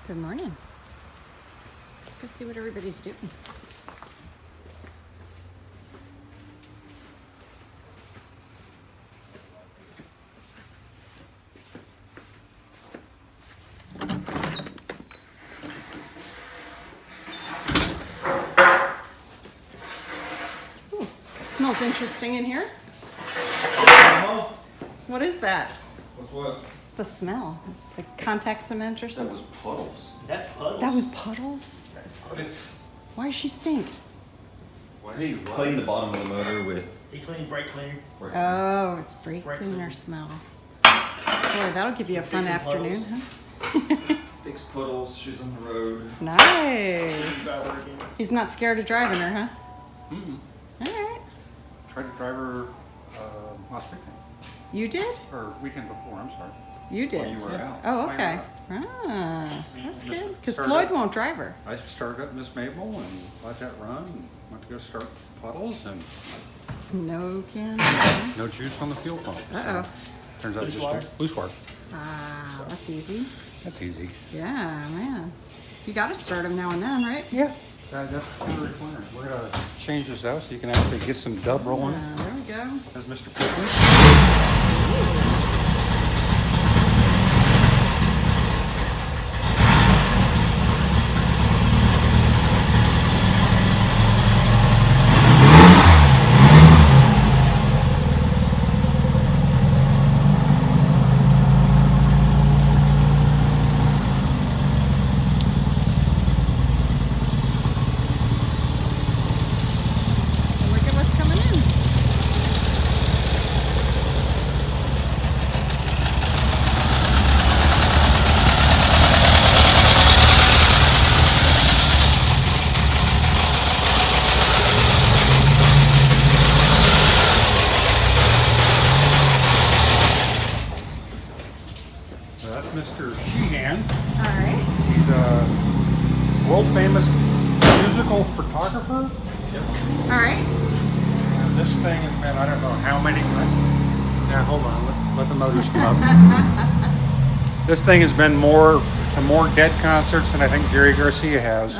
Good morning. Let's go see what everybody's doing. Ooh, smells interesting in here. What is that? What's what? The smell. Like contact cement or That something? was puddles. That's puddles. That was puddles? That's puddles. Why does she stink? He cleaned the bottom of the motor with... He cleaned brake cleaner. Oh, it's brake Brake cleaner cleaner. smell. Boy, that'll give you a fun Fixing afternoon, puddles. huh? Fix puddles, she's on the road. Nice. He's not scared of driving her, huh? Mm-mm. All right. Tried to drive her last weekend, You did? or weekend before, I'm sorry. You did. While you were out. Oh, While you okay. were out. Ah, that's good. Because Started Floyd up- won't drive her. I started up Miss Mabel and let that run, and went to go start puddles, and No can. no juice on the fuel pump. so Uh-oh. Turns out Loose just wire? loose wire. Ah, that's easy. That's easy. Yeah, man. You got to start him now and then, right? Yeah. That's kind of required. We're gonna change this out so you can actually get some dub rolling. There we go. As Mr. Pickles. Look at what's coming in. So that's Mr. Sheehan. All right. He's a world famous musical photographer. All right. And this thing has been, I don't know how many. Now hold on, let the motors come up. This thing has been to more Dead concerts than I think Jerry Garcia has.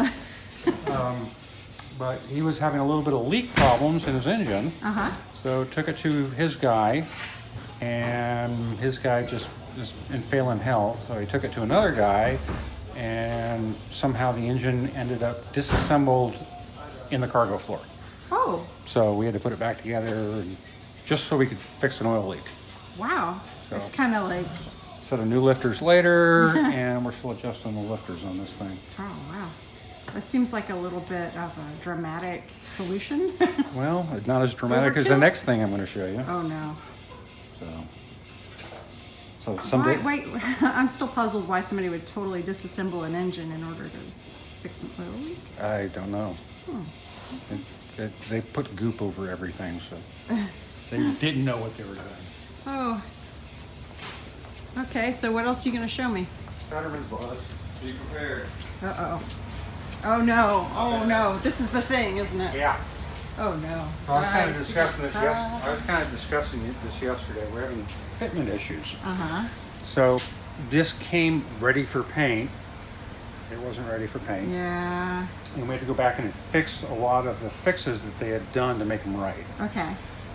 But he was having a little bit of leak problems in his engine, Uh-huh. so took it to his guy, and his guy just is in failing health. So he took it to another guy, and somehow the engine ended up disassembled in the cargo floor. Oh, So we had to put it back together and just so we could fix an oil leak. wow. So- It's kind of like, Set of new lifters later, and we're still adjusting the lifters on this thing. oh, wow. That seems like a little bit of a dramatic solution. Well, not as dramatic as the Overkill? next thing I'm going to show you. Oh, no. So someday, Wait, I'm still puzzled why somebody would totally disassemble an engine in order to fix an oil leak. I don't know. They put goop over everything, so they didn't know what they were doing. Oh. Okay, so what else are you going to show me? Spider-Man's boss. Be prepared. Uh-oh. Oh, no. Oh, no. This is the thing, isn't it? Yeah. Oh, no. So I was kind of see. discussing this. I was kind of discussing this yesterday. We're having fitment issues. Uh-huh. So this came ready for paint. It wasn't ready for paint. Yeah. And we had to go back in and fix a lot of the fixes that they had done to make them right. Okay.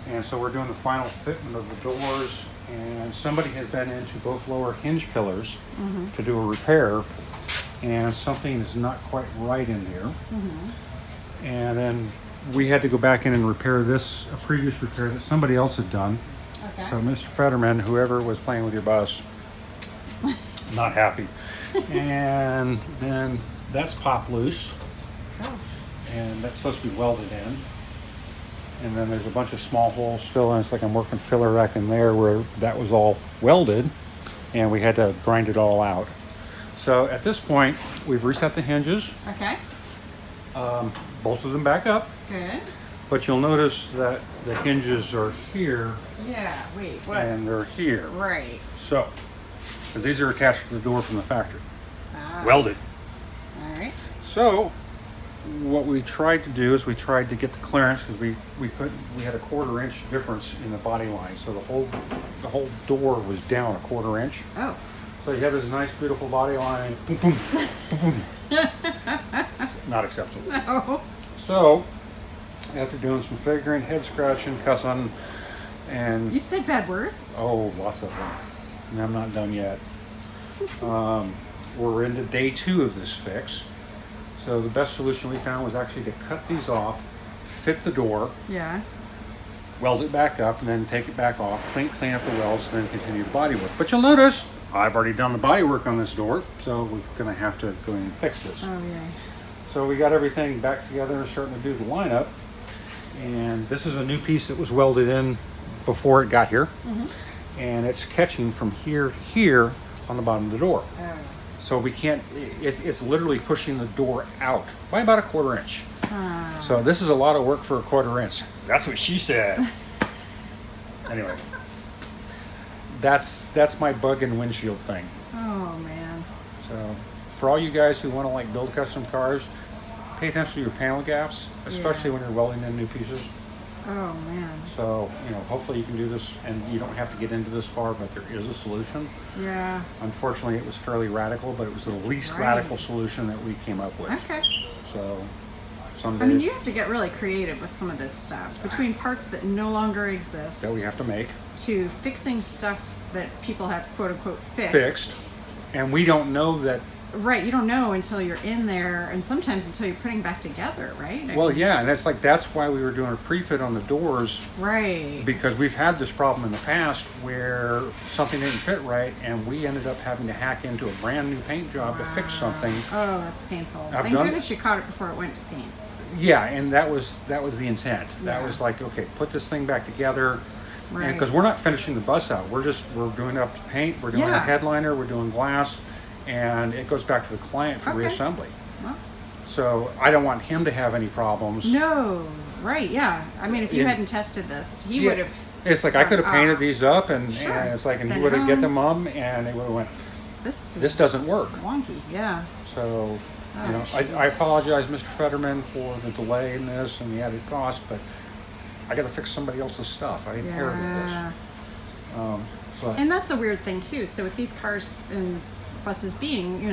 And so we're doing the final fitment of the doors, and somebody had been into both lower hinge pillars to do a repair, and something is not quite right in there. And then we had to go back in and repair this, a previous repair that somebody else had done. Okay. So Mr. Fetterman, whoever was playing with your bus, not happy. And then that's popped loose, Oh. and that's supposed to be welded in. And then there's a bunch of small holes still, and it's like I'm working filler rack in there where that was all welded, and we had to grind it all out. So at this point, we've reset the hinges, Okay. both of them back up, Good. but you'll notice that the hinges are here Yeah, wait, what? and they're here. Right. So, because these are attached to the door from the factory, Ah, welded. all right. So, what we tried to do is we tried to get the clearance because we had a 1/4 inch difference in the body line, so the whole door was down a 1/4 inch. Oh, So you have this nice, beautiful body line. Boom, boom, boom, boom. It's not acceptable. No. So, after doing some figuring, head scratching, cussing, and You said bad words? oh, lots of them. And I'm not done yet. We're into day 2 of this fix. So the best solution we found was actually to cut these off, fit the door, Yeah. weld it back up, and then take it back off, clean up the welds, then continue the body work. But you'll notice I've already done the body work on this door, so we're going to have to go in and fix this. Oh, yeah. So we got everything back together and starting to do the lineup. And this is a new piece that was welded in before it got here. And it's catching from here to here on the bottom of the door. Oh. So we can't, it's literally pushing the door out by about 1/4 inch. So this is a lot of work for 1/4 inch. That's what she said. Anyway, that's my bug and windshield thing. Oh, man. So for all you guys who want to like build custom cars, pay attention to your panel gaps, especially when you're welding in new pieces. Oh, man. So, hopefully you can do this and you don't have to get into this far, but there is a solution. Yeah. Unfortunately, it was fairly radical, but it was the least Right. radical solution that we came up with. Okay. So someday I mean, you have to get really creative with some of this stuff. Between parts that no longer exist that we have to make to fixing stuff that people have quote unquote fixed. And we don't know that. Right, you don't know until you're in there, and sometimes until you're putting back together, right? Well, yeah, and that's why we were doing a pre-fit on the doors, Right. because we've had this problem in the past where something didn't fit right, and we ended up having to hack into a brand new paint job to fix something. Oh, that's painful. I've Thank done- goodness you caught it before it went to paint. Yeah, and that was the intent. That Yeah. was like, okay, put this thing back together, Right. because we're not finishing the bus out. We're doing up to paint. We're doing a Yeah. headliner. We're doing glass, and it goes back to the client for Okay. reassembly. Well, So I don't want him to have any problems. no, right, yeah. I mean, if you Yeah. hadn't tested this, he Yeah. would have. It's like I could have painted these up, and Sure. it's like, and he Send would have get home. them up, and it would have went. This This is doesn't work. Wonky, yeah. So, Gosh. I apologize, Mr. Fetterman, for the delay in this and the added cost, but I got to fix somebody else's stuff. I inherited Yeah. this. But And that's a weird thing too. So with these cars and buses being,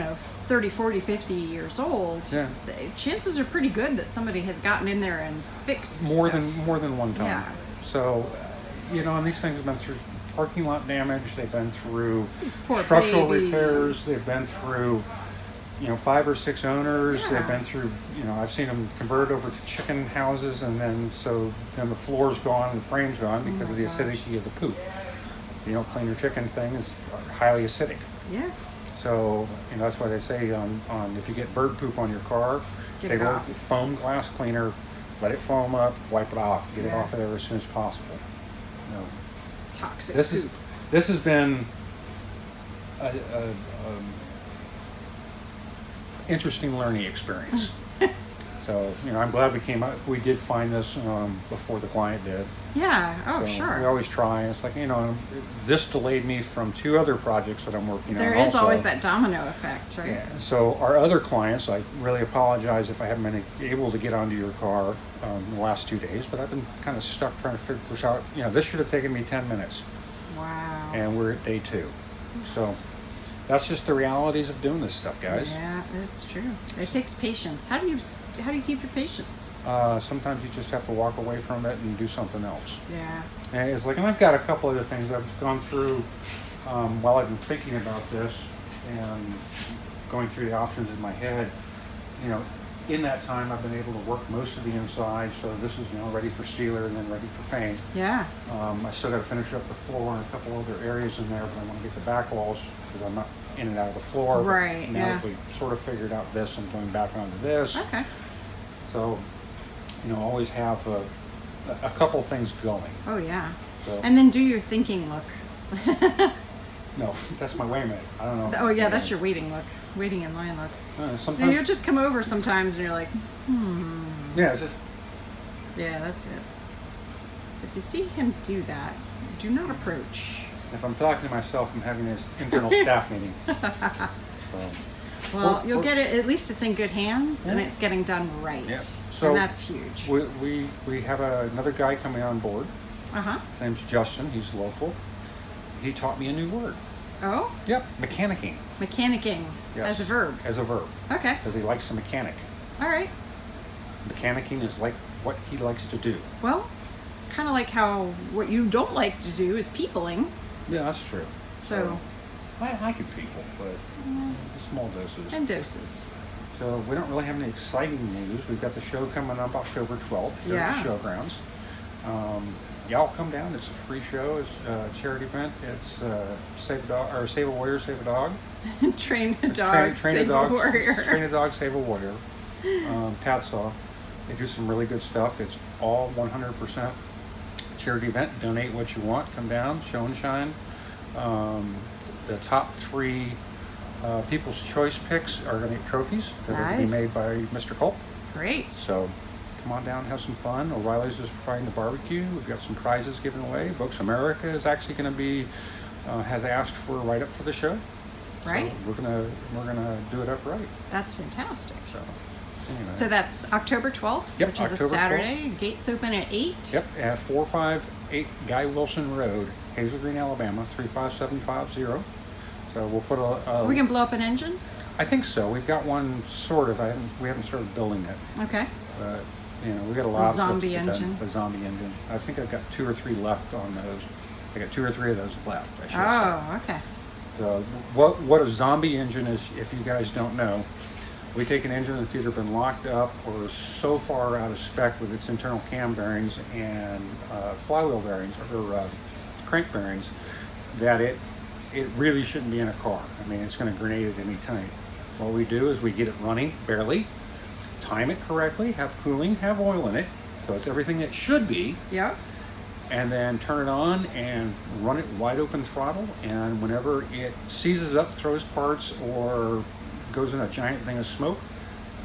30, 40, 50 years old, Yeah. the chances are pretty good that somebody has gotten in there and fixed more stuff. than one time. Yeah. So, and these things have been through parking lot damage. They've been through These poor structural babies. repairs. They've been through, 5 or 6 owners. Yeah. They've been through, I've seen them converted over to chicken houses, and then the floor's gone and the frame's gone because of the gosh. acidity of the poop. Clean your chicken thing is highly acidic. Yeah. So, that's why they say on if you get bird poop on your car, Get take it a off. foam glass cleaner, let it foam up, wipe it off, get it Yeah. off of there as soon as possible. Toxic This poop. has been a interesting learning experience. So, I'm glad we did find this before the client did. Yeah. Oh, So sure. We always try. It's like, this delayed me from 2 other projects that I'm working There on is also. always that domino effect, right? Yeah. So our other clients, I really apologize if I haven't been able to get onto your car in the last 2 days, but I've been kind of stuck trying to figure this out. This should have taken me 10 minutes, Wow. and we're at day 2. So that's just the realities of doing this stuff, guys. Yeah, that's true. It takes patience. How do you keep your patience? Sometimes you just have to walk away from it and do something else. Yeah. And it's like, and I've got a couple other things I've gone through while I've been thinking about this and going through the options in my head. In that time, I've been able to work most of the inside, so this is ready for sealer and then ready for paint. Yeah. I still got to finish up the floor and a couple other areas in there, but I want to get the back walls because I'm not in and out of the floor. But Right, now yeah. that we sort of figured out this, I'm going back onto this. Okay. So, always have a couple things going. Oh yeah. So, And then do your thinking look. no, that's my wait a minute. I don't know. Oh yeah, that's your waiting look. Waiting in line look. Sometimes. You'll just come over sometimes and you're like, Yeah, it's just. yeah, that's it. So if you see him do that, do not approach. If I'm talking to myself, I'm having this internal staff meeting. So, Well, Or- you'll or- get it, at least it's in good hands and Yeah. it's getting done right. Yeah. So and that's huge. we have another guy coming on board. Uh-huh. His name's Justin. He's local. He taught me a new word. Oh, Yep, mechanicking. mechanicking Yes. as a verb. As a verb, Okay. because he likes to mechanic. All right. Mechanicking is like what he likes to do. Well, kind of like how what you don't like to do is peopling. Yeah, that's true. So, I could people, but small doses. and doses. So we don't really have any exciting news. We've got the show coming up October 12th here at the Showgrounds. Y'all come down. It's a free show. It's a charity event. It's Save a Dog or Save a Warrior, Save a Dog. Train a dog, save a warrior. Train a dog, save a warrior. Tatsaw. They do some really good stuff. It's all 100% charity event. Donate what you want. Come down, show and shine. The top 3 People's Choice picks are going to get trophies because they're going to be made by Mr. Culp. Great. So come on down and have some fun. O'Reilly's is providing the barbecue. We've got some prizes given away. Folks America is actually going to be has asked for a write-up for the show. Right. So we're gonna do it up right. That's fantastic. So anyway. So that's October 12th, Yep, which is October a Saturday. Gates open at 8. Yep, at 458 Guy Wilson Road, Hazel Green, Alabama, 35750. So we'll put We can blow up an engine? I think so. We've got one sort of. We haven't started building it. Okay. But we got a lot of stuff to zombie get done. engine. The zombie engine. I think I've got 2 or 3 left on those. I got 2 or 3 of those left, I should say. Oh, okay. So what a zombie engine is, if you guys don't know, we take an engine that's either been locked up or is so far out of spec with its internal cam bearings and flywheel bearings or crank bearings that it really shouldn't be in a car. I mean, it's going to grenade at any time. What we do is we get it running barely, time it correctly, have cooling, have oil in it, so it's everything it should be. Yep. And then turn it on and run it wide open throttle, and whenever it seizes up, throws parts, or goes in a giant thing of smoke,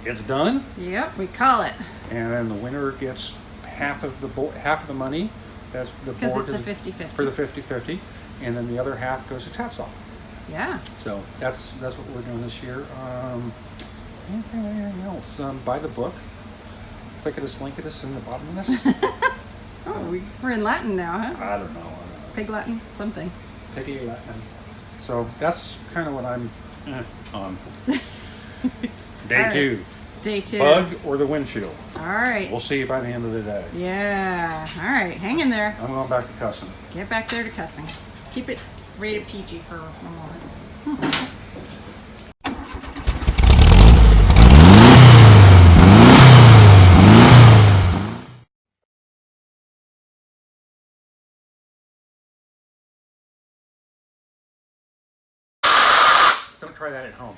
it's done. Yep, we call it. And then the winner gets half of the money. That's the board Because it's a 50-50. for the 50-50, and then the other half goes to Tatsaw. Yeah. So that's what we're doing this year. Anything else? Buy the book. Click at us, link at us in the bottom of this. Oh, we're in Latin now, huh? I don't know. Pig Latin? Something. Piggy Latin. So that's kind of what I'm on. Day All 2. right. Day 2. Bug or the windshield. All right. We'll see you by the end of the day. Yeah. All right. Hang in there. I'm going back to cussing. Get back there to cussing. Keep it rated PG for a moment. Don't try that at home.